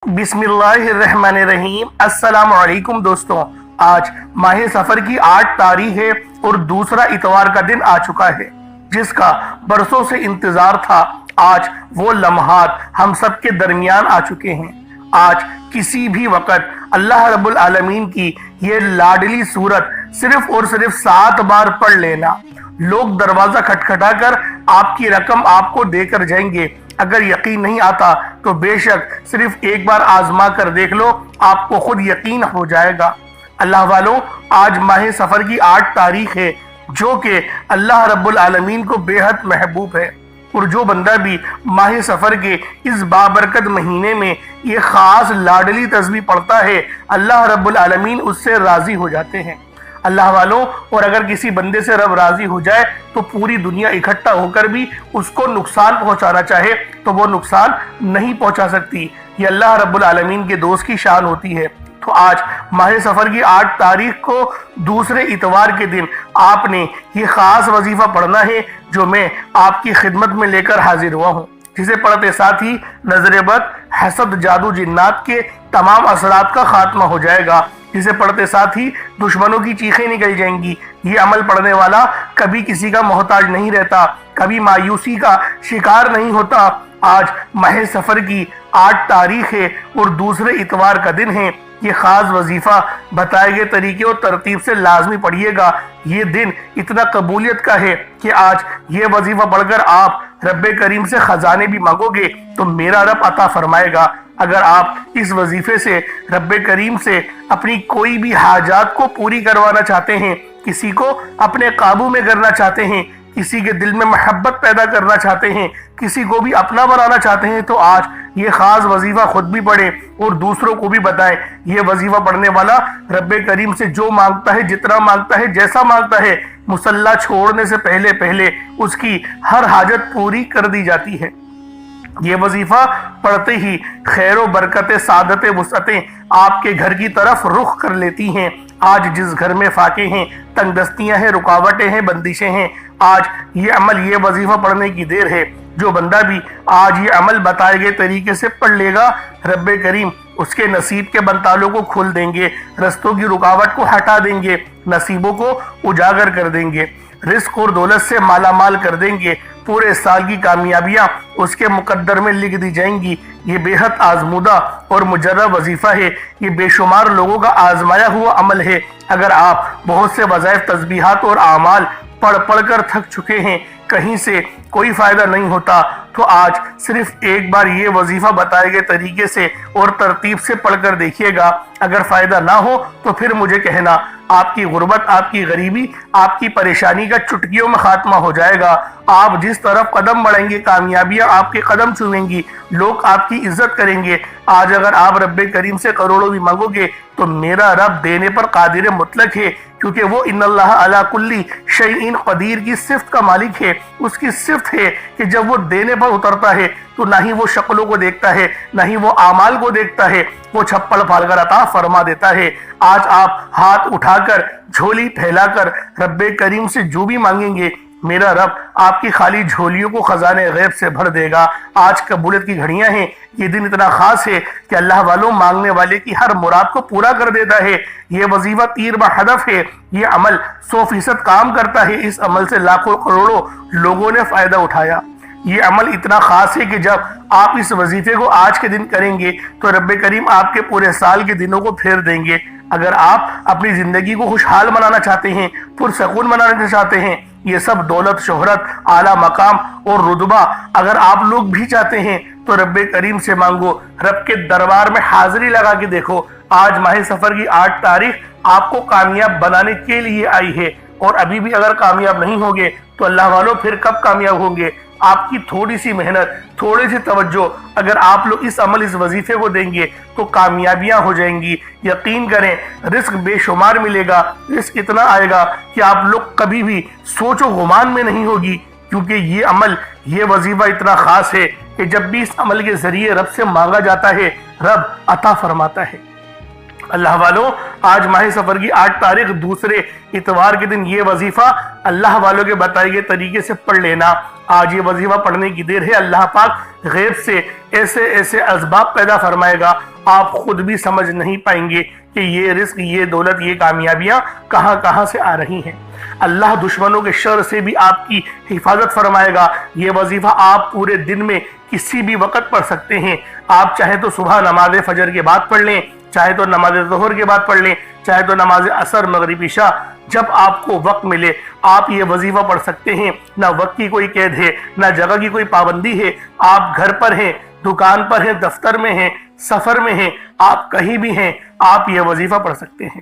बिस्मिल्लाहिर्रहमानिर्रहीम। अस्सलाम वालेकुम दोस्तों, आज माह सफर की 8 तारीख है और दूसरा इतवार का दिन आ चुका है जिसका बरसों से इंतजार था। आज वो लम्हात हम सब के दरमियान आ चुके हैं। आज किसी भी वक्त अल्लाह रब्बुल आलमीन की ये लाडली सूरत सिर्फ और सिर्फ 7 बार पढ़ लेना। लोग दरवाजा खटखटाकर आपकी रकम आपको देकर जाएंगे। अगर यकीन नहीं आता तो बेशक सिर्फ एक बार आजमा कर देख लो, आपको खुद यकीन हो जाएगा। अल्लाह वालों, आज माह सफर की 8 तारीख है जो कि अल्लाह रब्बुल आलमीन को बेहद महबूब है। और जो बंदा भी माह सफर के इस बाबरकत महीने में ये खास लाडली तस्बीह पढ़ता है, अल्लाह रब्बुल आलमीन उससे राजी हो जाते हैं। अल्लाह वालों, और अगर किसी बंदे से रब राजी हो जाए तो पूरी दुनिया इकट्ठा होकर भी उसको नुकसान पहुंचाना चाहे तो वो नुकसान नहीं पहुंचा सकती। ये अल्लाह रब्बुल आलमीन के दोस्त की शान होती है। तो आज माह सफर की 8 तारीख को दूसरे इतवार के दिन आपने ये खास वजीफा पढ़ना है जो मैं आपकी खिदमत में लेकर हाजिर हुआ हूँ, जिसे पढ़ते साथ ही नजर बद, हसद, जादू, जिन्नात के तमाम असरात का खात्मा हो जाएगा। जिसे पढ़ते साथ ही दुश्मनों की चीखें निकल जाएंगी। ये अमल पढ़ने वाला कभी किसी का मोहताज नहीं रहता, कभी मायूसी का शिकार नहीं होता। आज माह सफर की 8 तारीख है और दूसरे इतवार का दिन है। ये खास वजीफा बताए गए तरीके और तरतीब से लाजमी पढ़िएगा। ये दिन इतना कबूलियत का है कि आज ये वजीफा पढ़कर आप रब्बे करीम से खजाने भी मांगोगे तो मेरा रब अता फरमाएगा। अगर आप इस वजीफे से रब्बे करीम से अपनी कोई भी हाजात को पूरी करवाना चाहते हैं, किसी को अपने काबू में करना चाहते हैं, किसी के दिल में मोहब्बत पैदा करना चाहते हैं, किसी को भी अपना बनाना चाहते हैं, तो आज ये खास वजीफा खुद भी पढ़े और दूसरों को भी बताएं। ये वजीफा पढ़ने वाला रब्बे करीम से जो मांगता है, जितना मांगता है, जैसा मांगता है, मुसल्ला छोड़ने से पहले पहले उसकी हर हाजत पूरी कर दी जाती है। ये वजीफा पढ़ते ही खैर बरकतें, सादतें, वुसअतें आपके घर की तरफ रुख कर लेती हैं। आज जिस घर में फाके हैं, तंगदस्तियां हैं, रुकावटें हैं, बंदिशें हैं, आज ये अमल, ये वजीफा पढ़ने की देर है। जो बंदा भी आज ये अमल बताए गए तरीके से पढ़ लेगा, रब्बे करीम उसके नसीब के बनतालों को खोल देंगे, रस्तों की रुकावट को हटा देंगे, नसीबों को उजागर कर देंगे, रिस्क और दौलत से मालामाल कर देंगे। पूरे साल की कामयाबियां उसके मुकद्दर में लिख दी जाएंगी। ये बेहद आजमूदा और मुजर्रब वजीफा है। ये बेशुमार लोगों का आजमाया हुआ अमल है। अगर आप बहुत से वज़ाइफ, तस्बीहात और आमाल पढ़ पढ़ कर थक चुके हैं, कहीं से कोई फायदा नहीं होता, तो आज सिर्फ एक बार ये वजीफा बताए गए तरीके से और तरतीब से पढ़कर देखिएगा। अगर फायदा ना हो तो फिर मुझे कहना। आपकी गुर्बत, आपकी गरीबी, आपकी परेशानी का चुटकियों में खात्मा हो जाएगा। आप जिस तरफ कदम बढ़ेंगे, कामयाबियां आपके कदम छुएंगी, लोग आपकी इज्जत करेंगे। आज अगर आप रब्बे करीम से करोड़ों भी मांगोगे तो मेरा रब देने पर कादिर मुतलक है, क्योंकि वो इन्नल्लाह अला कुल्ली शैइन कदीर की सिफ्त का मालिक है। उसकी सिफ्त है कि जब वो देने पर उतरता है तो ना ही वो शक्लों को देखता है, ना ही वो आमाल को देखता है, वो छप्पड़ फाड़कर अता फरमा देता है। आज आप हाथ उठाकर, झोली फैलाकर रब्बे करीम से जो भी मांगेंगे, मेरा रब आपकी खाली झोलियों को खजाने गैब से भर देगा। आज कबूलियत की घड़ियां हैं। ये दिन इतना खास है कि अल्लाह वालों मांगने वाले की हर मुराद को पूरा कर देता है। ये वजीफा तीर ब हदफ है। ये अमल 100% काम करता है। इस अमल से लाखों करोड़ों लोगों ने फायदा उठाया। ये अमल इतना खास है कि जब आप इस वजीफे को आज के दिन करेंगे तो रब्बे करीम आपके पूरे साल के दिनों को फेर देंगे। अगर आप अपनी जिंदगी को खुशहाल बनाना चाहते हैं, पुरसकून बनाना चाहते हैं, ये सब दौलत, शोहरत, आला मकाम और रुतबा अगर आप लोग भी चाहते हैं तो रब्बे करीम से मांगो। रब के दरबार में हाजिरी लगा के देखो। आज माह सफर की 8 तारीख आपको कामयाब बनाने के लिए आई है, और अभी भी अगर कामयाब नहीं होंगे तो अल्लाह वालों फिर कब कामयाब होंगे। आपकी थोड़ी सी मेहनत, थोड़ी सी तवज्जो अगर आप लोग इस अमल, इस वजीफे को देंगे तो कामयाबियां हो जाएंगी। यकीन करें, रिस्क बेशुमार मिलेगा। रिस्क इतना आएगा कि आप लोग कभी भी सोचो गुमान में नहीं होगी, क्योंकि ये अमल, ये वजीफा इतना खास है कि जब भी इस अमल के जरिए रब से मांगा जाता है, रब अता फरमाता है। اللہ والوں، آج ماہ سفر کی 8 تاریخ دوسرے اتوار کے دن یہ وظیفہ اللہ والوں کے بتائے گئے طریقے سے پڑھ لینا۔ آج یہ وظیفہ پڑھنے کی دیر ہے۔ اللہ پاک غیب سے ایسے ایسے اسباب پیدا فرمائے گا، آپ خود بھی سمجھ نہیں پائیں گے کہ یہ رزق، یہ دولت، یہ کامیابیاں کہاں کہاں سے آ رہی ہیں۔ اللہ دشمنوں کے شر سے بھی آپ کی حفاظت فرمائے گا۔ یہ وظیفہ آپ پورے دن میں کسی بھی وقت پڑھ سکتے ہیں۔ آپ چاہے تو صبح نماز فجر کے بعد پڑھ لیں، چاہے تو نماز ظہر کے بعد پڑھ لیں، چاہے تو نماز عصر، مغرب، عشاء، جب آپ کو وقت ملے آپ یہ وظیفہ پڑھ سکتے ہیں۔ نہ وقت کی کوئی قید ہے، نہ جگہ کی کوئی پابندی ہے۔ آپ گھر پر ہیں، دکان پر ہیں، دفتر میں ہیں، سفر میں ہیں، آپ کہیں بھی ہیں، آپ یہ وظیفہ پڑھ سکتے ہیں۔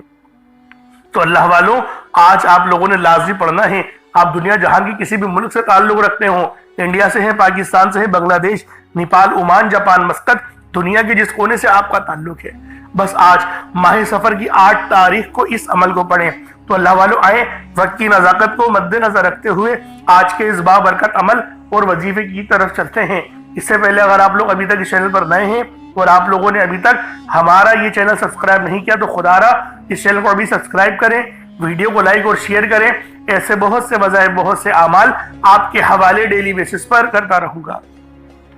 تو اللہ والوں، آج آپ لوگوں نے لازمی پڑھنا ہے۔ آپ دنیا جہان کی کسی بھی ملک سے تعلق رکھتے ہوں، انڈیا سے ہیں، پاکستان سے ہیں، بنگلہ دیش، نیپال، عمان، جاپان، مسقط، دنیا کے جس کونے سے آپ کا تعلق ہے، بس آج ماہ سفر کی 8 تاریخ کو اس عمل کو پڑھیں۔ تو اللہ والوں، آئیں وقت کی نزاکت کو مد نظر رکھتے ہوئے آج کے اس بابرکت عمل اور وظیفے کی طرف چلتے ہیں۔ اس سے پہلے اگر آپ لوگ ابھی تک اس چینل پر نئے ہیں اور آپ لوگوں نے ابھی تک ہمارا یہ چینل سبسکرائب نہیں کیا تو خدا را اس چینل کو ابھی سبسکرائب کریں، ویڈیو کو لائک اور شیئر کریں۔ ایسے بہت سے وظائف، بہت سے اعمال آپ کے حوالے ڈیلی بیسس پر کرتا رہوں گا۔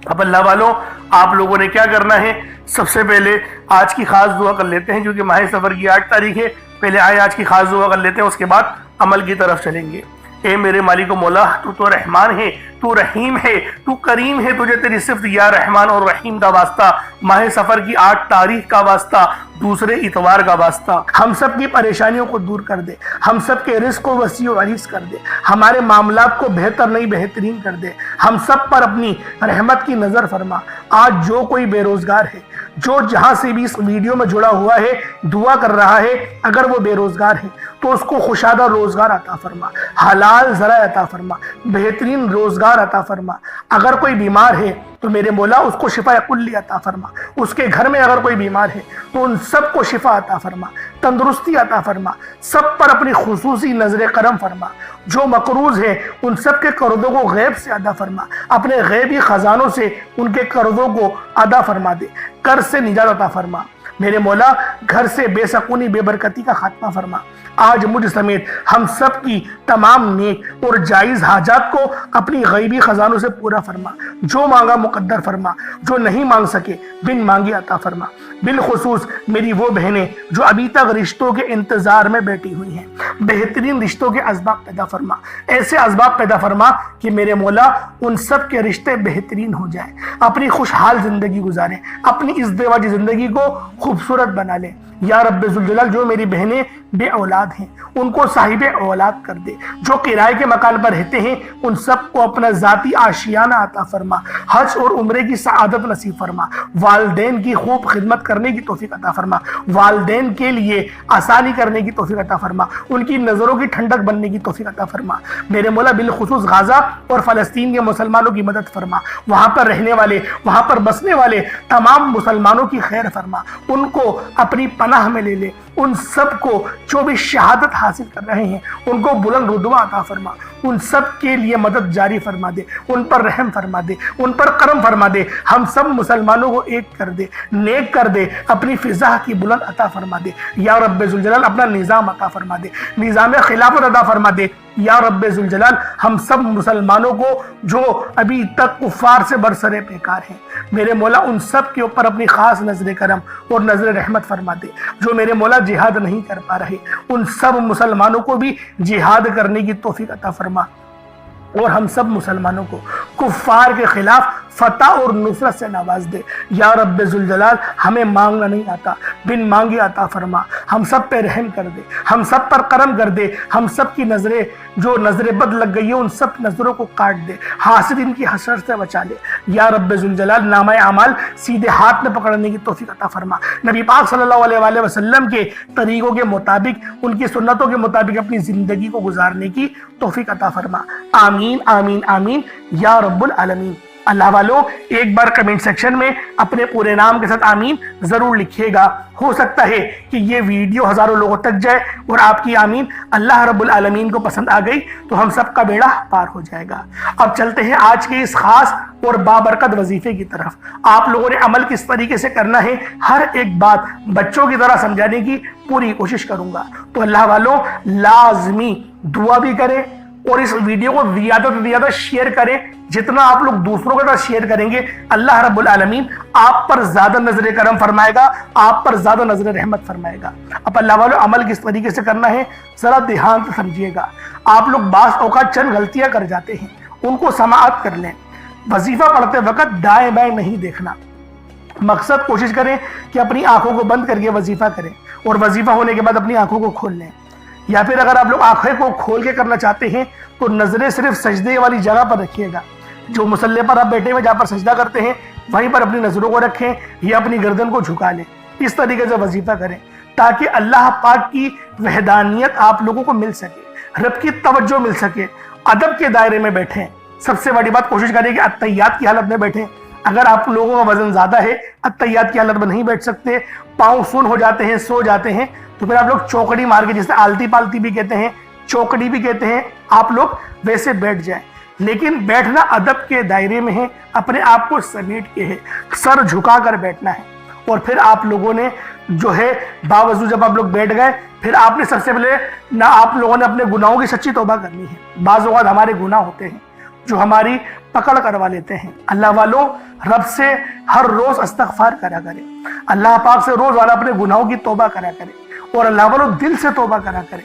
اب اللہ والوں، آپ لوگوں نے کیا کرنا ہے؟ سب سے پہلے آج کی خاص دعا کر لیتے ہیں، کیونکہ ماہ سفر کی 8 تاریخ ہے۔ پہلے آج کی خاص دعا کر لیتے ہیں، اس کے بعد عمل کی طرف چلیں گے۔ اے میرے مالک و مولا، تو رحمان ہے، تو رحیم ہے، تو کریم ہے، تجھے تیری صفت یا رحمان اور رحیم کا واسطہ، ماہ سفر کی 8 تاریخ کا واسطہ، دوسرے اتوار کا واسطہ، ہم سب کی پریشانیوں کو دور کر دے، ہم سب کے رزق کو وسیع و عریض کر دے، ہمارے معاملات کو بہتر نہیں بہترین کر دے، ہم سب پر اپنی رحمت کی نظر فرما۔ آج جو کوئی بے روزگار ہے، جو جہاں سے بھی اس ویڈیو میں جڑا ہوا ہے، دعا کر رہا ہے، اگر وہ بے روزگار ہے تو اس کو خوشادہ روزگار عطا فرما، حلال ذرائع عطا فرما، بہترین روزگار عطا فرما۔ اگر کوئی بیمار ہے تو میرے مولا اس کو شفا کلی عطا فرما۔ اس کے گھر میں اگر کوئی بیمار ہے تو ان سب کو شفا عطا فرما، تندرستی عطا فرما، سب پر اپنی خصوصی نظر کرم فرما۔ جو مقروض ہے ان سب کے قرضوں کو غیب سے ادا فرما، اپنے غیبی خزانوں سے ان کے قرضوں کو ادا فرما دے، قرض سے نجات عطا فرما۔ میرے مولا گھر سے بے سکونی، بے برکتی کا خاتمہ فرما۔ آج مجھ سمیت ہم سب کی تمام نیک اور جائز حاجات کو اپنی غیبی خزانوں سے پورا فرما۔ جو مانگا مقدر فرما، جو نہیں مانگ سکے بن مانگی عطا فرما۔ بالخصوص میری وہ بہنیں جو ابھی تک رشتوں کے انتظار میں بیٹھی ہوئی ہیں، بہترین رشتوں کے اسباب پیدا فرما، ایسے اسباب پیدا فرما کہ میرے مولا ان سب کے رشتے بہترین ہو جائیں، اپنی خوشحال زندگی گزاریں، اپنی ازدواجی زندگی کو خوبصورت بنا لیں۔ یا رب ذوالجلال، جو میری بہنیں بے اولاد ہیں ان کو صاحب اولاد کر دے، جو کرائے کے مکان پر رہتے ہیں ان سب کو اپنا ذاتی آشیانہ عطا فرما، حج اور عمرے کی سعادت نصیب فرما، والدین کی خوب خدمت کرنے کی توفیق عطا فرما، والدین کے لیے آسانی کرنے کی توفیق عطا فرما، ان کی نظروں کی ٹھنڈک بننے کی توفیق عطا فرما۔ میرے مولا بالخصوص غزہ اور فلسطین کے مسلمانوں کی مدد فرما، وہاں پر رہنے والے، وہاں پر بسنے والے تمام مسلمانوں کی خیر فرما، ان کو اپنی پناہ میں لے لے، ان سب کو جو بھی شہادت حاصل کر رہے ہیں ان کو بلند رتبہ عطا فرما، ان سب کے لیے مدد جاری فرما دے، ان پر رحم فرما دے، ان پر کرم فرما دے، ہم سب مسلمانوں کو ایک کر دے، نیک کر دے، اپنی فضا کی بلند عطا فرما دے۔ یا رب ذوالجلال اپنا نظام عطا فرما دے، نظام خلافت عطا فرما دے۔ یا رب ذوالجلال ہم سب مسلمانوں کو جو ابھی تک کفار سے برسر پیکار ہیں، میرے مولا ان سب کے اوپر اپنی خاص نظر کرم اور نظر رحمت فرما دے۔ جو میرے مولا جہاد نہیں کر پا رہے ان سب مسلمانوں کو بھی جہاد کرنے کی توفیق عطا فرما، اور ہم سب مسلمانوں کو کفار کے خلاف فتح اور نصرت سے نواز دے۔ یا رب ذوالجلال ہمیں مانگنا نہیں آتا، بن مانگے عطا فرما، ہم سب پہ رحم کر دے، ہم سب پر کرم کر دے، ہم سب کی نظریں جو نظر بد لگ گئی ہے ان سب نظروں کو کاٹ دے، حاسد ان کی حسرت سے بچا لے۔ یا رب ذوالجلال نامہ اعمال سیدھے ہاتھ میں پکڑنے کی توفیق عطا فرما، نبی پاک صلی اللہ علیہ وآلہ وسلم کے طریقوں کے مطابق، ان کی سنتوں کے مطابق اپنی زندگی کو گزارنے کی توفیق عطا فرما۔ آمین آمین آمین یا رب العالمین۔ अल्लाह वालों, एक बार कमेंट सेक्शन में अपने पूरे नाम के साथ आमीन जरूर लिखिएगा। हो सकता है कि ये वीडियो हजारों लोगों तक जाए और आपकी आमीन अल्लाह रब्बुल आलमीन को पसंद आ गई तो हम सबका बेड़ा पार हो जाएगा। अब चलते हैं आज के इस खास और बाबरकत वजीफे की तरफ। आप लोगों ने अमल किस तरीके से करना है, हर एक बात बच्चों की तरह समझाने की पूरी कोशिश करूंगा। तो अल्लाह वालों, लाजमी दुआ भी करें और इस वीडियो को ज्यादा से ज्यादा शेयर करें। जितना आप लोग दूसरों के साथ शेयर करेंगे, अल्लाह रब्बुल आलमीन आप पर ज्यादा नजर करम फरमाएगा, आप पर ज्यादा नजर रहमत फरमाएगा। अब अल्लाह वालों, अमल किस तरीके से करना है जरा ध्यान से समझिएगा। आप लोग बास औकात चंद गलतियां कर जाते हैं, उनको समाअत कर लें। वजीफा पढ़ते वक्त दाएं बाएं नहीं देखना। मकसद कोशिश करें कि अपनी आंखों को बंद करके वजीफा करें और वजीफा होने के बाद अपनी आंखों को खोल लें। या फिर अगर आप लोग आंखें को खोल के करना चाहते हैं तो नजरें सिर्फ सजदे वाली जगह पर रखिएगा। जो मुसल्ले पर आप बैठे हुए जहाँ पर सजदा करते हैं वहीं पर अपनी नजरों को रखें या अपनी गर्दन को झुका लें। इस तरीके से वजीफा करें ताकि अल्लाह पाक की वहदानियत आप लोगों को मिल सके, रब की तवज्जो मिल सके। अदब के दायरे में बैठें। सबसे बड़ी बात, कोशिश करें कि अत्तहियात की हालत में बैठें। अगर आप लोगों का वजन ज्यादा है, अत्तहियात की हालत में नहीं बैठ सकते, पाँव सुन हो जाते हैं, सो जाते हैं, तो फिर आप लोग चौकड़ी मार के, जिसे आलती पालती भी कहते हैं, चौकड़ी भी कहते हैं, आप लोग वैसे बैठ जाएं। लेकिन बैठना अदब के दायरे में है, अपने आप को समेट के है, सर झुका कर बैठना है। और फिर आप लोगों ने जो है बावजूद जब आप लोग बैठ गए, फिर आपने सबसे पहले ना आप लोगों ने अपने गुनाहों की सच्ची तौबा करनी है। बाज़ औक़ात हमारे गुनाह होते हैं जो हमारी पकड़ करवा लेते हैं। अल्लाह वालों, रब से हर रोज इस्तग़फ़ार करा करें, अल्लाह पाक से रोज वाला अपने गुनाहों की तौबा करा करें और अल्लाह वालों दिल से तौबा करा करें।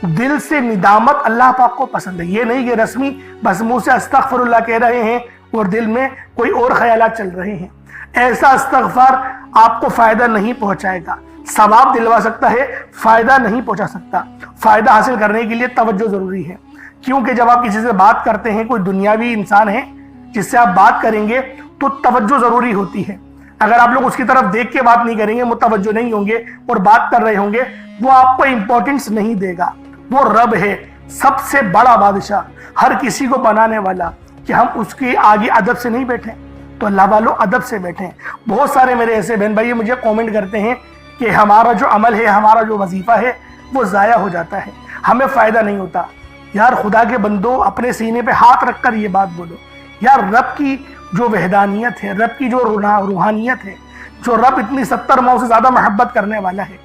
दिल से निदामत अल्लाह पाक को पसंद है। ये नहीं कि रस्मी बस मुंह से अस्तग़फ़िरुल्लाह कह रहे हैं और दिल में कोई और ख्यालात चल रहे हैं। ऐसा इस्तग़फ़ार आपको फायदा नहीं पहुंचाएगा। सवाब दिलवा सकता है, फायदा नहीं पहुंचा सकता। फायदा हासिल करने के लिए तवज्जो जरूरी है, क्योंकि जब आप किसी से बात करते हैं, कोई दुनियावी इंसान है जिससे आप बात करेंगे तो तवज्जो जरूरी होती है। अगर आप लोग उसकी तरफ देख के बात नहीं करेंगे, मुतवज्जो नहीं होंगे और बात कर रहे होंगे, वो आपको इंपॉर्टेंस नहीं देगा। वो रब है, सबसे बड़ा बादशाह, हर किसी को बनाने वाला, कि हम उसके आगे अदब से नहीं बैठे। तो अल्लाह वालों, अदब से बैठें। बहुत सारे मेरे ऐसे बहन भाई मुझे कमेंट करते हैं कि हमारा जो अमल है, हमारा जो वजीफा है वो ज़ाया हो जाता है, हमें फ़ायदा नहीं होता। यार खुदा के बंदो, अपने सीने पे हाथ रखकर ये बात बोलो। यार रब की जो वहदानियत है, रब की जो रूहानियत है, जो रब इतनी 70 माह से ज़्यादा मोहब्बत करने वाला है,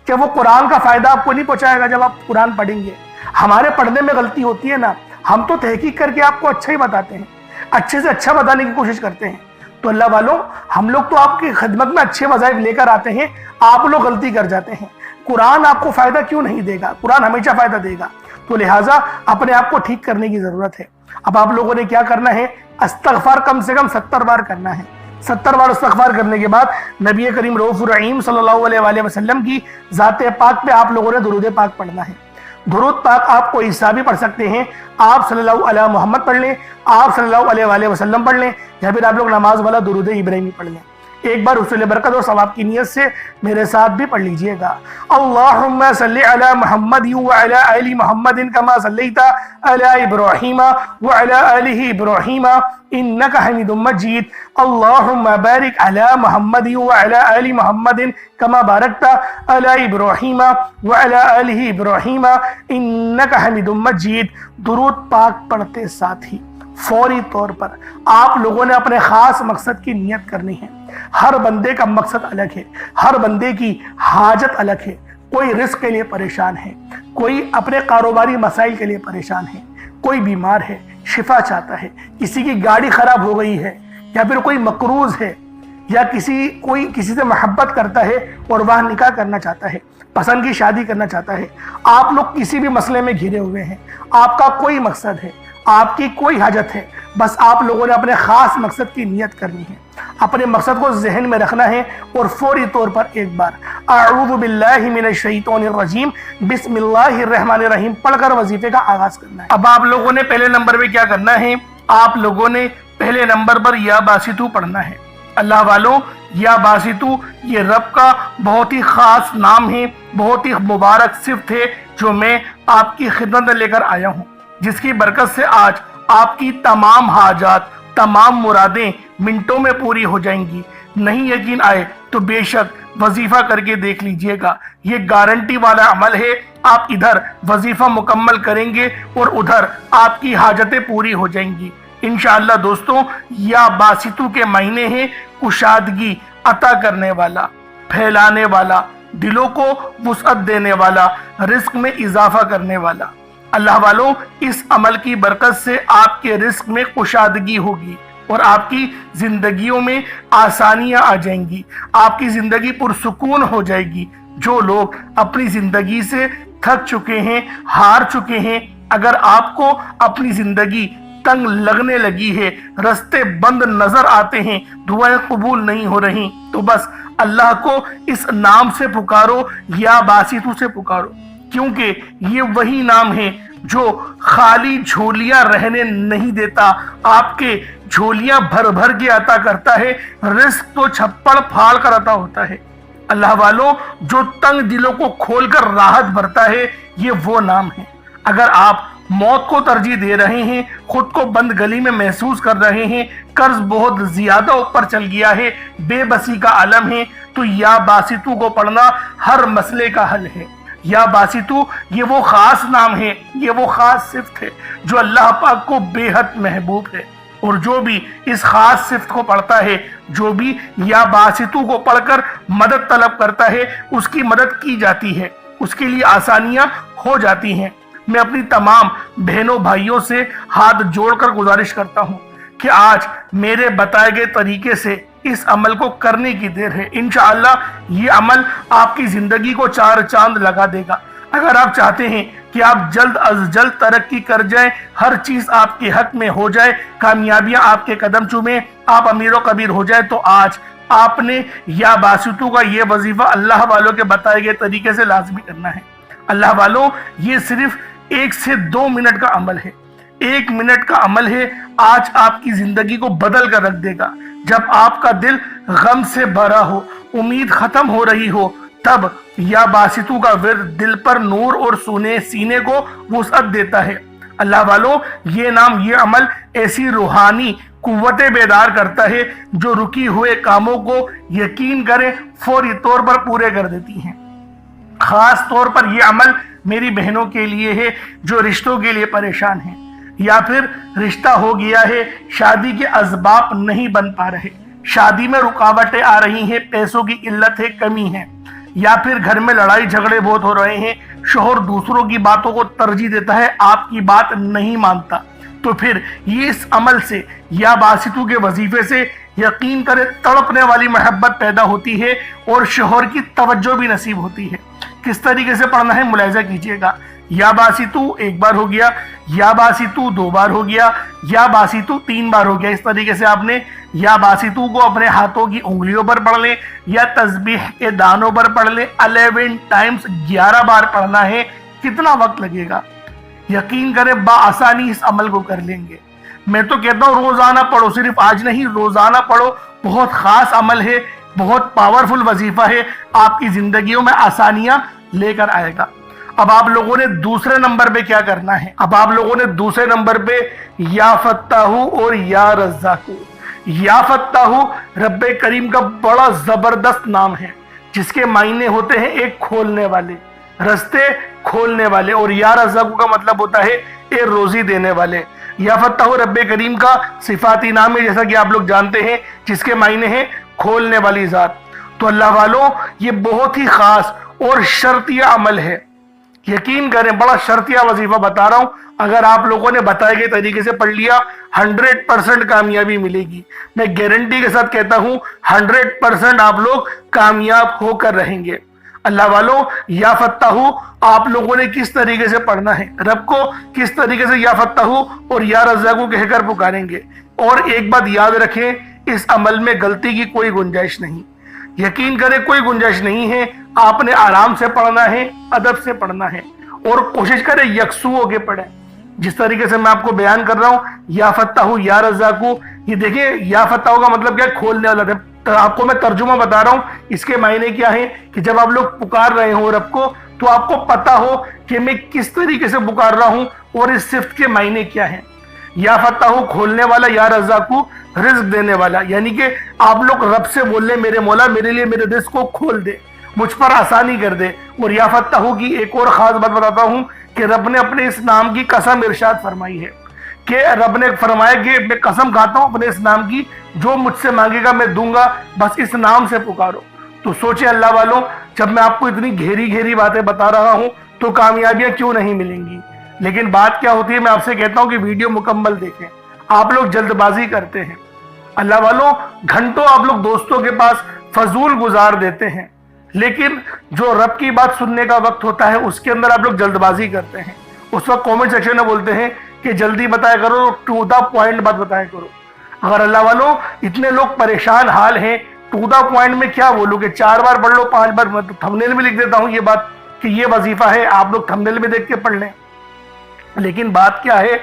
कि वो कुरान का फ़ायदा आपको नहीं पहुँचाएगा जब आप कुरान पढ़ेंगे। हमारे पढ़ने में गलती होती है ना, हम तो तहकीक करके आपको अच्छा ही बताते हैं, अच्छे से अच्छा बताने की कोशिश करते हैं। तो अल्लाह वालों, हम लोग तो आपकी खिदमत में अच्छे वज़ाइफ लेकर आते हैं, आप लोग गलती कर जाते हैं। कुरान आपको फ़ायदा क्यों नहीं देगा? कुरान हमेशा फ़ायदा देगा। तो लिहाजा अपने आप को ठीक करने की ज़रूरत है। अब आप लोगों ने क्या करना है, इस्तग़फ़ार कम से कम 70 बार करना है। 70 बार इस्तग़फ़ार करने के बाद नबी करीम रऊफ़ुर रहीम सल्लल्लाहु अलैहि वसल्लम की ज़ाते पाक पे आप लोगों ने दुरूद पाक पढ़ना है। दुरूद पाक आप कोई हिस्सा भी पढ़ सकते हैं, आप सल्लल्लाहु अलैहि मोहम्मद पढ़ लें, आप सल्लल्लाहु अलैहि वसल्लम पढ़ लें, या फिर आप लोग नमाज वाला दुरूद इब्राहिमी पढ़ लें। एक बार हुसूल बरकत और सवाब की नियत से मेरे साथ भी पढ़ लीजिएगा। अल्लाहुम्मा सल्लि अला मुहम्मद व अला आलि मुहम्मदिन कमा सल्लैता अला इब्राहीम व अला आलि इब्राहीम इन्नका हमीदुम मजीद। अल्लाहुम्मा बारिक अला मुहम्मद व अला आलि मुहम्मदिन कमा बारकता अला इब्राहीम व अला आलि इब्राहीम इन्नका हमीदुम मजीद। दुरूद पाक पढ़ते साथ ही फौरी तौर पर आप लोगों ने अपने खास मकसद की नियत करनी है। हर बंदे का मकसद अलग है, हर बंदे की हाजत अलग है। कोई रिस्क के लिए परेशान है, कोई अपने कारोबारी मसाइल के लिए परेशान है, कोई बीमार है, शिफा चाहता है, किसी की गाड़ी खराब हो गई है, या फिर कोई मकरूज है, या कोई किसी से मोहब्बत करता है और वह निकाह करना चाहता है, पसंद की शादी करना चाहता है। आप लोग किसी भी मसले में घिरे हुए हैं, आपका कोई मकसद है, आपकी कोई हाजत है, बस आप लोगों ने अपने खास मकसद की नियत करनी है, अपने मकसद को जहन में रखना है और फौरी तौर पर एक बार अऊज़ु बिल्लाहि मिनश शैतानिर रजीम बिस्मिल्लाहिर रहमानिर रहीम पढ़कर वजीफे का आगाज करना है। अब आप लोगों ने पहले नंबर पे क्या करना है, आप लोगों ने पहले नंबर पर या बासितू पढ़ना है। अल्लाह वालों, या बासितू ये रब का बहुत ही खास नाम है, बहुत ही मुबारक सिफ्त है, जो मैं आपकी खिदमत में लेकर आया हूँ, जिसकी बरकत से आज आपकी तमाम हाजात तमाम मुरादें मिनटों में पूरी हो जाएंगी। नहीं यकीन आए तो बेशक वजीफा करके देख लीजिएगा, ये गारंटी वाला अमल है। आप इधर वजीफा मुकम्मल करेंगे और उधर आपकी हाजतें पूरी हो जाएंगी इंशाअल्लाह। दोस्तों, या बासितु के महीने हैं, कुशादगी अता करने वाला, फैलाने वाला, दिलों को वुसअत देने वाला, रिस्क में इजाफा करने वाला। अल्लाह वालों, इस अमल की बरकत से आपके रिस्क में कुशादगी होगी और आपकी जिंदगियों में आसानियां आ जाएंगी, आपकी जिंदगी पुरसुकून हो जाएगी। जो लोग अपनी जिंदगी से थक चुके हैं, हार चुके हैं, अगर आपको अपनी जिंदगी तंग लगने लगी है, रास्ते बंद नजर आते हैं, दुआएं कबूल नहीं हो रही, तो बस अल्लाह को इस नाम से पुकारो, या बासितु से पुकारो, क्योंकि ये वही नाम है जो खाली झोलियां रहने नहीं देता, आपके झोलियां भर भर के अता करता है, रिस्क तो छप्पड़ फाड़ कर अता होता है। अल्लाह वालों, जो तंग दिलों को खोलकर राहत भरता है, ये वो नाम है। अगर आप मौत को तरजीह दे रहे हैं, खुद को बंद गली में महसूस कर रहे हैं, कर्ज बहुत ज्यादा ऊपर चल गया है, बेबसी का आलम है, तो या बासितु को पढ़ना हर मसले का हल है। या बासितु ये वो खास नाम है, ये वो खास सिफ्त है जो अल्लाह पाक को बेहद महबूब है। और जो भी इस खास सिफ्त को पढ़ता है, जो भी या बासितु को पढ़कर मदद तलब करता है, उसकी मदद की जाती है, उसके लिए आसानियां हो जाती हैं। मैं अपनी तमाम बहनों भाइयों से हाथ जोड़कर गुजारिश करता हूं कि आज मेरे बताए गए तरीके से इस अमल को करने की देर है। इंशाअल्लाह ये अमल आपकी जिंदगी को चार चांद लगा देगा। अगर आप चाहते हैं कि आप जल्द अज जल्द तरक्की कर जाएं, हर चीज आपके हक में हो जाए, कामयाबियां आपके कदम चूमे, आप अमीर व कबीर हो जाए, तो आज आपने या बासितु का ये वजीफा अल्लाह वालों के बताए गए तरीके से लाजमी करना है। अल्लाह वालों, ये सिर्फ 1 से 2 मिनट का अमल है, 1 मिनट का अमल है, आज आपकी जिंदगी को बदल कर रख देगा। जब आपका दिल गम से भरा हो, उम्मीद खत्म हो रही हो, तब या बासितु का विर्द दिल पर नूर और सीने को वुसअत देता है। अल्लाह वालों, ये नाम, ये अमल ऐसी रूहानी कुव्वतें बेदार करता है जो रुकी हुए कामों को यकीन करें फौरी तौर पर पूरे कर देती हैं। खास तौर पर यह अमल मेरी बहनों के लिए है जो रिश्तों के लिए परेशान हैं, या फिर रिश्ता हो गया है, शादी के असबाब नहीं बन पा रहे, शादी में रुकावटें आ रही हैं, पैसों की किल्लत है, कमी है, या फिर घर में लड़ाई झगड़े बहुत हो रहे हैं, शोहर दूसरों की बातों को तरजीह देता है, आपकी बात नहीं मानता, तो फिर ये इस अमल से या बासितु के वजीफे से यकीन करे तड़पने वाली मोहब्बत पैदा होती है और शोहर की तवज्जो भी नसीब होती है। किस तरीके से पढ़ना है मुलाहिजा कीजिएगा। या बासितु 1 बार हो गया, या बासितु 2 बार हो गया, या बासितु 3 बार हो गया। इस तरीके से आपने या बासितु को अपने हाथों की उंगलियों पर पढ़ लें या तस्बीह के दानों पर पढ़ लें। 11 टाइम्स 11 बार पढ़ना है। कितना वक्त लगेगा? यकीन करें बाआसानी इस अमल को कर लेंगे। मैं तो कहता हूँ रोजाना पढ़ो, सिर्फ आज नहीं, रोजाना पढ़ो। बहुत खास अमल है, बहुत पावरफुल वजीफा है, आपकी जिंदगियों में आसानियां लेकर आएगा। अब आप लोगों ने दूसरे नंबर पे क्या करना है? अब आप लोगों ने दूसरे नंबर पे या फत्ताहू और या रज़्ज़ाकू। या फत्ताहू रब्बे करीम का बड़ा जबरदस्त नाम है जिसके मायने होते हैं एक खोलने वाले, रास्ते खोलने वाले, और या रज़्ज़ाकू का मतलब होता है एक रोजी देने वाले। या फत्ताहू रब्बे करीम का सिफाती नाम है, जैसा कि आप लोग जानते हैं, जिसके मायने हैं खोलने वाली जात। तो अल्लाह वालों, ये बहुत ही खास और शर्तिया अमल है। यकीन करें, बड़ा शर्तिया वजीफा बता रहा हूं। अगर आप लोगों ने बताए गए तरीके से पढ़ लिया, 100% कामयाबी मिलेगी। मैं गारंटी के साथ कहता हूं 100% आप लोग कामयाब होकर रहेंगे। अल्लाह वालों, या फत्ताहू आप लोगों ने किस तरीके से पढ़ना है, रब को किस तरीके से या फत्ताहू और या रज़्ज़ाकू कहकर पुकारेंगे। और एक बात याद रखें, इस अमल में गलती की कोई गुंजाइश नहीं। यकीन करें, कोई गुंजाइश नहीं है। आपने आराम से पढ़ना है, अदब से पढ़ना है, और कोशिश करें यकसू होके पढ़ें। जिस तरीके से मैं आपको बयान कर रहा हूं, या फत्ताहू या रज़्ज़ाकू, ये देखिए, या फत्ताहू का मतलब क्या है? खोलने वाला। तो आपको मैं तर्जुमा बता रहा हूं, इसके मायने क्या है कि जब आप लोग पुकार रहे हो रब को, तो आपको पता हो कि मैं किस तरीके से पुकार रहा हूं और इस सिफ्त के मायने क्या है। یا فتاح کھولنے والا، یا رزاق رزق دینے والا، یعنی کہ آپ لوگ رب سے بول لیں میرے مولا میرے لیے میرے رزق کو کھول دے، مجھ پر آسانی کر دے۔ اور یا فتاح کی ایک اور خاص بات بتاتا ہوں کہ رب نے اپنے اس نام کی قسم ارشاد فرمائی ہے کہ رب نے فرمایا کہ میں قسم کھاتا ہوں اپنے اس نام کی، جو مجھ سے مانگے گا میں دوں گا، بس اس نام سے پکارو۔ تو سوچے اللہ والوں، جب میں آپ کو اتنی گہری باتیں بتا رہا ہوں تو کامیابیاں کیوں نہیں ملیں گی؟ لیکن بات کیا ہوتی ہے، میں آپ سے کہتا ہوں کہ ویڈیو مکمل دیکھیں، آپ لوگ جلد بازی کرتے ہیں۔ اللہ والوں، گھنٹوں آپ لوگ دوستوں کے پاس فضول گزار دیتے ہیں، لیکن جو رب کی بات سننے کا وقت ہوتا ہے اس کے اندر آپ لوگ جلد بازی کرتے ہیں۔ اس وقت کومنٹ سیکشن میں بولتے ہیں کہ جلدی بتایا کرو، ٹو دا پوائنٹ بات بتایا کرو۔ اگر اللہ والوں اتنے لوگ پریشان حال ہیں، ٹو دا پوائنٹ میں کیا بولوں کہ 4 بار پڑھ لو 5 بار، میں تو تھمبنیل میں لکھ دیتا ہوں یہ بات کہ یہ وظیفہ ہے، آپ لوگ تھمبنیل میں دیکھ کے پڑھ لیں۔ لیکن بات کیا ہے،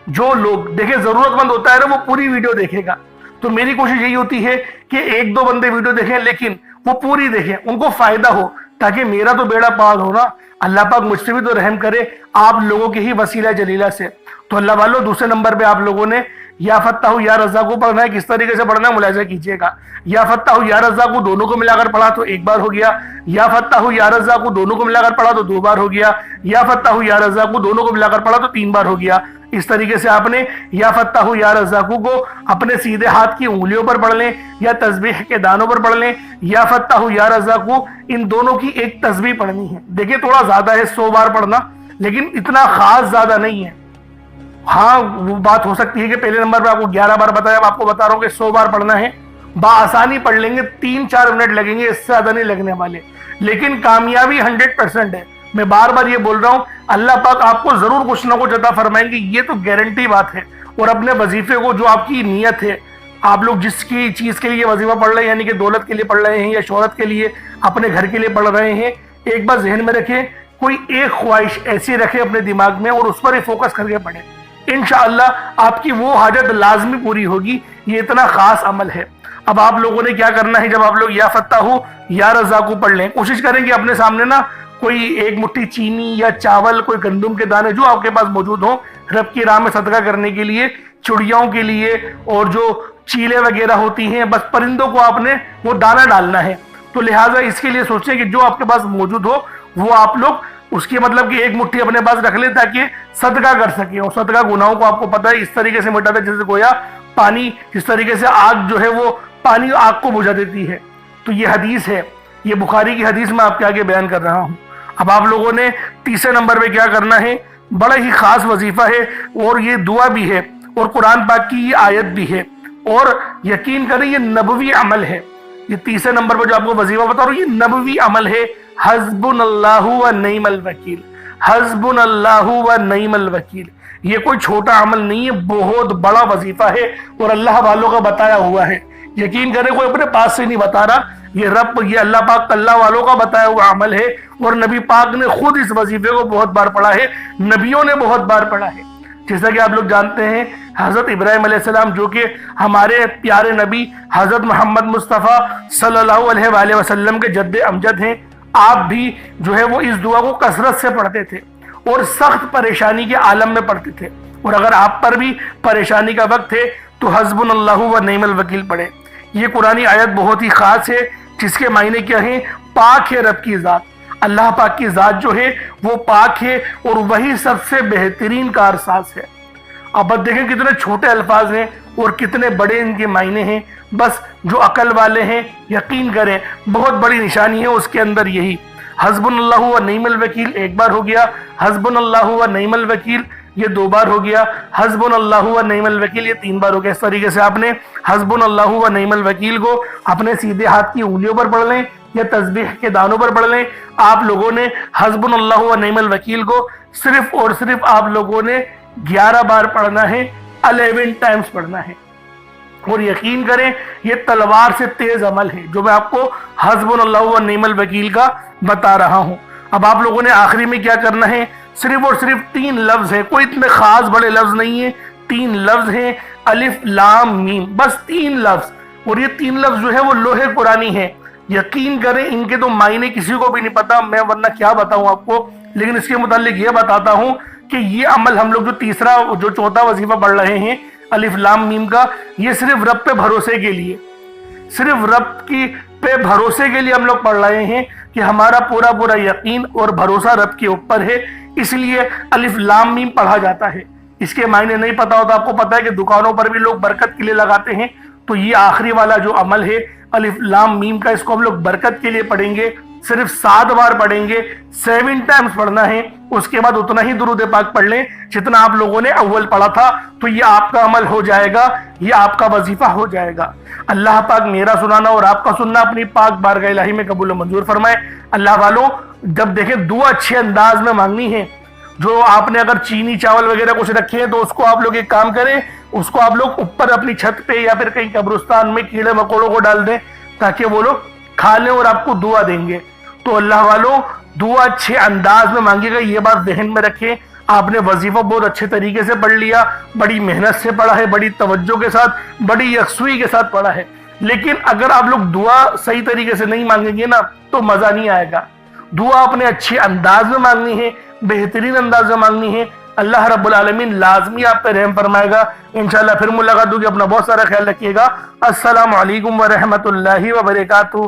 جو لوگ دیکھیں ضرورت مند ہوتا ہے نا وہ پوری ویڈیو دیکھے گا۔ تو میری کوشش یہی ہوتی ہے کہ 1-2 بندے ویڈیو دیکھیں لیکن وہ پوری دیکھیں، ان کو فائدہ ہو، تاکہ میرا تو بیڑا پار ہو نا، اللہ پاک مجھ سے بھی تو رحم کرے آپ لوگوں کے ہی وسیلہ جلیلہ سے۔ تو اللہ والوں، دوسرے نمبر پہ آپ لوگوں نے یا فتاح یا رزاق کو پڑھنا ہے۔ کس طریقے سے پڑھنا ہے ملاحظہ کیجئے گا۔ یا فتاح یا رزاق کو دونوں کو ملا کر پڑھا تو 1 بار ہو گیا، یا فتاح یا رزاق کو دونوں کو ملا کر پڑھا تو 2 بار ہو گیا، یا فتاح یا رزاق کو دونوں کو ملا کر پڑھا تو 3 بار ہو گیا۔ اس طریقے سے آپ نے یا فتاح یا رزاق کو اپنے سیدھے ہاتھ کی انگلیوں پر پڑھ لیں یا تسبیح کے دانوں پر پڑھ لیں۔ یا فتاح یا رزاق ان دونوں کی ایک تسبیح پڑھنی ہے۔ دیکھیں تھوڑا زیادہ ہے 100 بار پڑھنا، لیکن اتنا خاص زیادہ نہیں ہے۔ ہاں وہ بات ہو سکتی ہے کہ پہلے نمبر پہ آپ کو 11 بار بتایا، اب آپ کو بتا رہا ہوں کہ 100 بار پڑھنا ہے۔ بآسانی پڑھ لیں گے، 3-4 منٹ لگیں گے، اس سے زیادہ نہیں لگنے والے، لیکن کامیابی 100% ہے۔ میں بار بار یہ بول رہا ہوں، اللہ پاک آپ کو ضرور کچھ نہ کچھ عطا فرمائیں گے، یہ تو گارنٹی بات ہے۔ اور اپنے وظیفے کو، جو آپ کی نیت ہے، آپ لوگ جس کی چیز کے لیے وظیفہ پڑھ رہے ہیں، یعنی کہ دولت کے لیے پڑھ رہے ہیں یا شہرت کے لیے، اپنے گھر کے لیے پڑھ رہے ہیں، ایک بار ذہن میں رکھیں، کوئی ایک خواہش ایسی رکھیں اپنے دماغ میں اور اس پر ہی فوکس کر کے پڑھیں۔ انشاءاللہ آپ کی وہ حاجت لازمی پوری ہوگی۔ یہ اتنا خاص عمل ہے۔ اب آپ لوگوں نے کیا کرنا ہے، جب آپ لوگ یا فتاح یا رزاق پڑھ لیں، کوشش کریں کہ اپنے سامنے نا کوئی 1 مٹھی چینی یا چاول، کوئی گندم کے دانے جو آپ کے پاس موجود ہوں، رب کی راہ میں صدقہ کرنے کے لیے، چڑیاؤں کے لیے، اور جو چیلے وغیرہ ہوتی ہیں، بس پرندوں کو آپ نے وہ دانہ ڈالنا ہے۔ تو لہٰذا اس کے لیے سوچیں کہ جو آپ کے پاس موجود ہو وہ آپ لوگ اس کی مطلب کہ 1 مٹھی اپنے پاس رکھ لیں تاکہ صدقہ کر سکیں۔ اور صدقہ گناہوں کو آپ کو پتہ ہے اس طریقے سے مٹاتا ہے جیسے گویا پانی، جس طریقے سے آگ جو ہے وہ پانی آگ کو بجھا دیتی ہے۔ تو یہ حدیث ہے، یہ بخاری کی حدیث میں آپ کے آگے بیان کر رہا ہوں۔ اب آپ لوگوں نے تیسرے نمبر پہ کیا کرنا ہے، بڑا ہی خاص وظیفہ ہے، اور یہ دعا بھی ہے اور قرآن پاک کی یہ آیت بھی ہے، اور یقین کریں یہ نبوی عمل ہے۔ یہ تیسرے نمبر پر جو آپ کو وظیفہ بتا رہا ہوں یہ نبوی عمل ہے۔ حسبنا اللہ و نعم الوکیل، حسبنا اللہ و نعم الوکیل۔ یہ کوئی چھوٹا عمل نہیں ہے، بہت بڑا وظیفہ ہے اور اللہ والوں کا بتایا ہوا ہے۔ یقین کریں کوئی اپنے پاس سے نہیں بتا رہا، یہ اللہ پاک اللہ والوں کا بتایا ہوا عمل ہے، اور نبی پاک نے خود اس وظیفے کو بہت بار پڑھا ہے، نبیوں نے بہت بار پڑھا ہے۔ جیسا کہ آپ لوگ جانتے ہیں حضرت ابراہیم علیہ السلام، جو کہ ہمارے پیارے نبی حضرت محمد مصطفیٰ صلی اللہ علیہ وآلہ وسلم کے جد امجد ہیں، آپ بھی جو ہے وہ اس دعا کو کثرت سے پڑھتے تھے اور سخت پریشانی کے عالم میں پڑھتے تھے۔ اور اگر آپ پر بھی پریشانی کا وقت ہے تو حسبنا اللہ و نعم الوکیل پڑھیں۔ یہ قرآنی آیت بہت ہی خاص ہے، جس کے معنی کیا ہیں، پاک ہے رب کی ذات، اللہ پاک کی ذات جو ہے وہ پاک ہے اور وہی سب سے بہترین کارساز ہے۔ اب دیکھیں کتنے چھوٹے الفاظ ہیں اور کتنے بڑے ان کے معنی ہیں، بس جو عقل والے ہیں یقین کریں بہت بڑی نشانی ہے اس کے اندر یہی۔ حسبنا اللہ و نعم الوکیل 1 بار ہو گیا، حسبنا اللہ و نعم الوکیل یہ 2 بار ہو گیا، حسبنا اللہ و نعم الوکیل یہ 3 بار ہو گیا۔ اس طریقے سے آپ نے حسبنا اللہ و نعم الوکیل کو اپنے سیدھے ہاتھ کی انگلیوں پر پڑھ لیں یا تسبیح کے دانوں پر پڑھ لیں۔ آپ لوگوں نے حسبنا اللہ و نعم الوکیل کو صرف اور صرف آپ لوگوں نے 11 بار پڑھنا ہے، 11 ٹائمز پڑھنا ہے۔ اور یقین کریں یہ تلوار سے تیز عمل ہے جو میں آپ کو حسبنا اللہ و نعم الوکیل کا بتا رہا ہوں۔ اب آپ لوگوں نے آخری میں کیا کرنا ہے، صرف اور صرف 3 لفظ ہیں، کوئی اتنے خاص بڑے لفظ نہیں ہیں، 3 لفظ ہیں، الف لام میم، بس 3 لفظ، اور یہ 3 لفظ جو ہے وہ لوح قرآنی ہے۔ یقین کریں ان کے تو معنی کسی کو بھی نہیں پتا، میں ورنہ کیا بتاؤں آپ کو، لیکن اس کے متعلق یہ بتاتا ہوں کہ یہ عمل ہم لوگ جو چوتھا وظیفہ پڑھ رہے ہیں الف لام میم کا، یہ صرف رب پہ بھروسے کے لیے، صرف رب کی پہ بھروسے کے لیے ہم لوگ پڑھ رہے ہیں کہ ہمارا پورا یقین اور بھروسہ رب کے اوپر ہے، اس لیے الف لام میم پڑھا جاتا ہے۔ اس کے معنی نہیں پتا ہوتا، آپ کو پتا ہے کہ دکانوں پر بھی لوگ برکت کے لیے لگاتے ہیں، تو یہ آخری والا جو عمل ہے الف لام میم کا، اس کو ہم لوگ برکت کے لیے پڑھیں گے، صرف 7 بار پڑھیں گے، 7 ٹائمز پڑھنا ہے۔ اس کے بعد اتنا ہی درود پاک پڑھ لیں جتنا آپ لوگوں نے اول پڑھا تھا، تو یہ آپ کا عمل ہو جائے گا، یہ آپ کا وظیفہ ہو جائے گا۔ اللہ پاک میرا سنانا اور آپ کا سننا اپنی پاک بارگاہ الہی میں قبول و منظور فرمائے۔ اللہ والوں، جب دیکھیں دعا اچھے انداز میں مانگنی ہے، جو آپ نے اگر چینی چاول وغیرہ کچھ رکھے ہیں تو اس کو آپ لوگ ایک کام کریں، اس کو آپ لوگ اوپر اپنی چھت پہ یا پھر کہیں قبرستان میں کیڑے مکوڑوں کو ڈال دیں تاکہ وہ لوگ کھا لیں اور آپ کو دعا دیں گے۔ تو اللہ والوں، دعا اچھے انداز میں مانگے گا، یہ بات ذہن میں رکھیں۔ آپ نے وظیفہ بہت اچھے طریقے سے پڑھ لیا، بڑی محنت سے پڑھا ہے، بڑی توجہ کے ساتھ، بڑی یکسوئی کے ساتھ پڑھا ہے، لیکن اگر آپ لوگ دعا صحیح طریقے سے نہیں مانگیں گے نا تو مزہ نہیں آئے گا۔ دعا اپنے اچھے انداز میں مانگنی ہے، بہترین انداز میں مانگنی ہے، اللہ رب العالمین لازمی آپ پہ رحم فرمائے گا۔ انشاءاللہ پھر ملاقات ہوگی، اپنا بہت سارا خیال رکھیے گا۔ السلام علیکم ورحمۃ اللہ وبرکاتہ۔